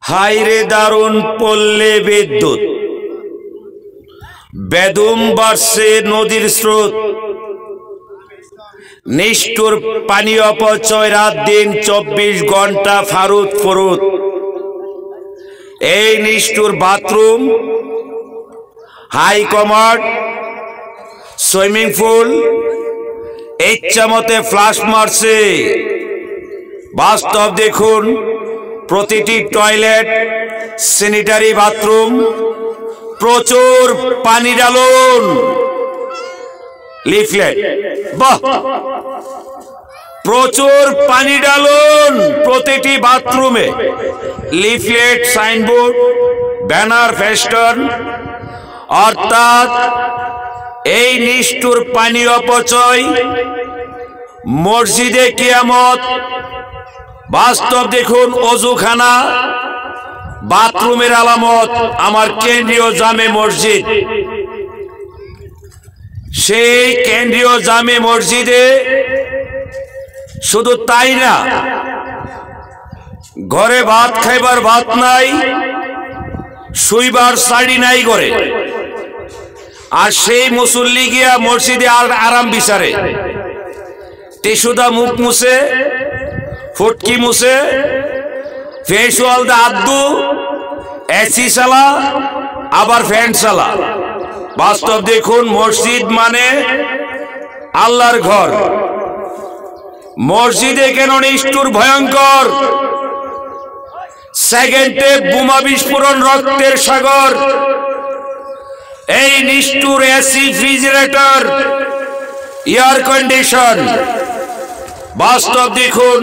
হাইরে দারুণ পড়লে বিদ্যুৎ, বেদম বাড়ছে নদীর স্রোত, নিষ্ঠুর পানি অপচয়, রাত দিন 24 ঘন্টা ফারুত ফরুত। এই নিষ্ঠুর বাথরুম, হাই কমার্ড, সুইমিং পুল ইচ্ছা মতে ফ্লাশ মারছে। বাস্তব দেখুন, প্রতিটি টয়লেট, স্যানিটারি বাথরুম প্রচুর পানি ঢালুন। লিফলেট, বাহ, প্রচুর পানি ঢালুন প্রতিটি বাথরুমে। লিফলেট, সাইনবোর্ড, ব্যানার, ফেস্টন, অর্থাৎ এই নিষ্ঠুর পানি অপচয় মসজিদে কিয়ামত। বাস্তব দেখুন, অজুখানা বাথরুমের আলামত। আমার কেন্দ্রীয় জামে মসজিদ, সেই কেন্দ্রীয় জামে মসজিদে শুধু তাই না, ঘরে ভাত খাইবার ভাত নাই, শুইবার শাড়ি নাই ঘরে। আর সেই মুসল্লি গিয়া মসজিদে আর আরাম বিচারে, টিস্যুদা মুখ মুছে, ফুটকি মুছে, ফেসওয়াল দা আদু, এসি চালা, আবার ফ্যান চালা। বাস্তব দেখুন, মসজিদ মানে আল্লাহর ঘর। মসজিদে কেন নিষ্ঠুর ভয়ঙ্কর, সেকেন্ডে বোমা বিস্ফোরণ, রক্তের সাগর। এই নিষ্ঠুর এসি, রেফ্রিজারেটর, এয়ার কন্ডিশন। বাস্তব দেখুন,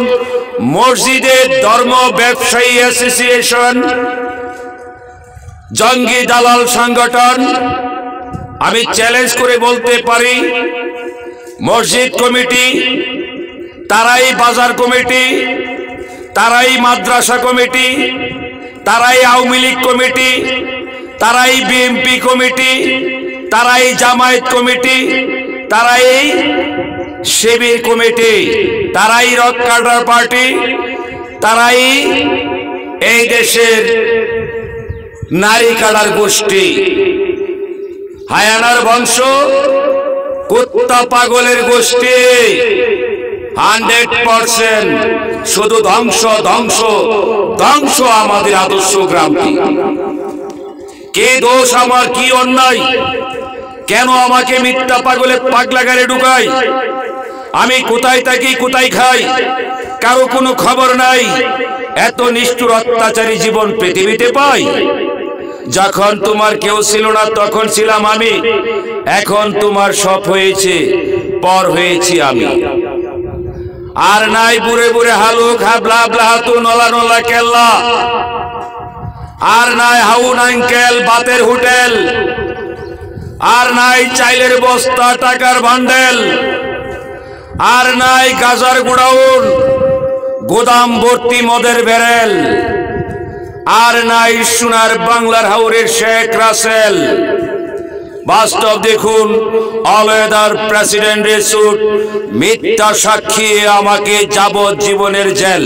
মসজিদের ধর্ম ব্যবসায়ী অ্যাসোসিয়েশন, জঙ্গি দালাল সংগঠন। আমি চ্যালেঞ্জ করে বলতে পারি, মসজিদ কমিটি, তারাই বাজার কমিটি, তারাই মাদ্রাসা কমিটি, তারাই আওয়ামী লীগ কমিটি, তারাই বিএনপি কমিটি, তারাই জামায়াত কমিটি, তারাই শিবির কমিটি, তারাই রক কার্ডার পার্টি, তারাই এই দেশের নারী কাটার গোষ্ঠী। হায়ানার বংশ, কুত্তা পাগলের গোষ্ঠী। 100% শুধু ধ্বংস ধ্বংস ধ্বংস আমাদের আদর্শ গ্রামটি। কে দোষ আমার, কি অন্যায়? কেন আমাকে মিথ্যা পাগলে পাগলাগারে ঢুকায়? আমি কোথায় থাকি, কোথায় খাই, কারো কোনো খবর নাই। এত নিষ্ঠুর অত্যাচারী জীবন পৃথিবীতে পাই? যখন তোমার কেউ ছিল না তখন ছিলাম আমি, এখন তোমার সব হয়েছে, পর হয়েছি আমি। আর নাই বুড়ে বুড়ে হালুক, হাবলা হাবলা হাতু, নলা নলা কেল্লা। আর নাই হাউন আঙ্কেল, বাতের হোটেল। আর নাই চাইলের বস্তা, টাকার বান্ডেল। আর নাই গাজার গোডাউন, গোদাম ভর্তি মদের ব্যারেল। আর নাই সোনার বাংলার হাওরের শেখ রাসেল। বাস্তব দেখুন, অলওয়েদার প্রেসিডেন্টের স্যুট, মিথ্যা সাক্ষী আমাকে যাবজ্জীবনের জেল।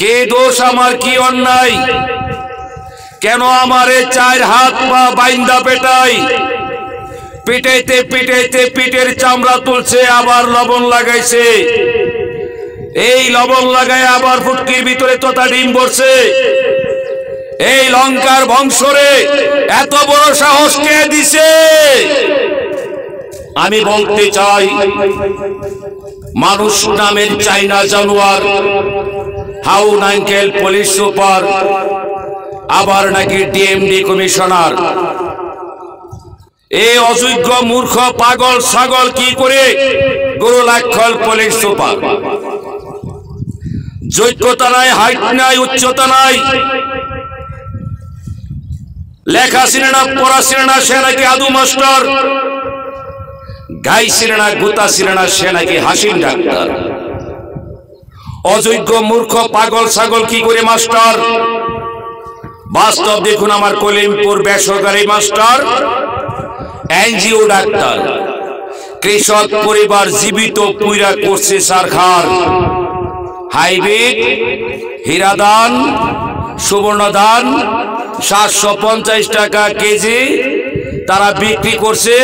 কে দোষ আমার, কি অন্যায়? কেন আমারে 4 হাত পা বাইন্দা পেটাই? পিটাইতে পিটাইতে পিঠের চামড়া তুলছে, আবার লবণ লাগাইছে। এই লবণ লাগায় আবার ফুটকির ভিতরে তোতা ডিম ভরছে। এই লঙ্কার বংশরে এত বড় সাহস কে দিছে? আমি বলতে চাই, মানুষ নামের চাইনা জানোয়ার, হাউন আঙ্কেল পুলিশ সুপার, আবার নাকি ডিএমডি কমিশনার। এই অযোগ্য মূর্খ পাগল ছাগল কি করে গরু লাক্ষল পুলিশ সুপার? যোগ্যতা নাই, হাইট নাই, উচ্চতা নাই, লেখা ছিলেন না, পড়া ছিলেন না, সে নাকি আদু মাস্টার। গাই ছিলেন না, গুতা ছিলেন না, সে নাকি হাসিন ডাক্তার। অযোগ্য মূর্খ পাগল ছাগল কি করে মাস্টার? বাস্তব দেখুন, আমার কলিমপুর বেসরকারি মাস্টার, এনজিও ডাক্তার। কৃষক পরিবার জীবিত পুইরা করছে সারখার। হাইব্রিড, হীরাদান, সুবর্ণ ধান 750 টাকা কেজি তারা বিক্রি করছে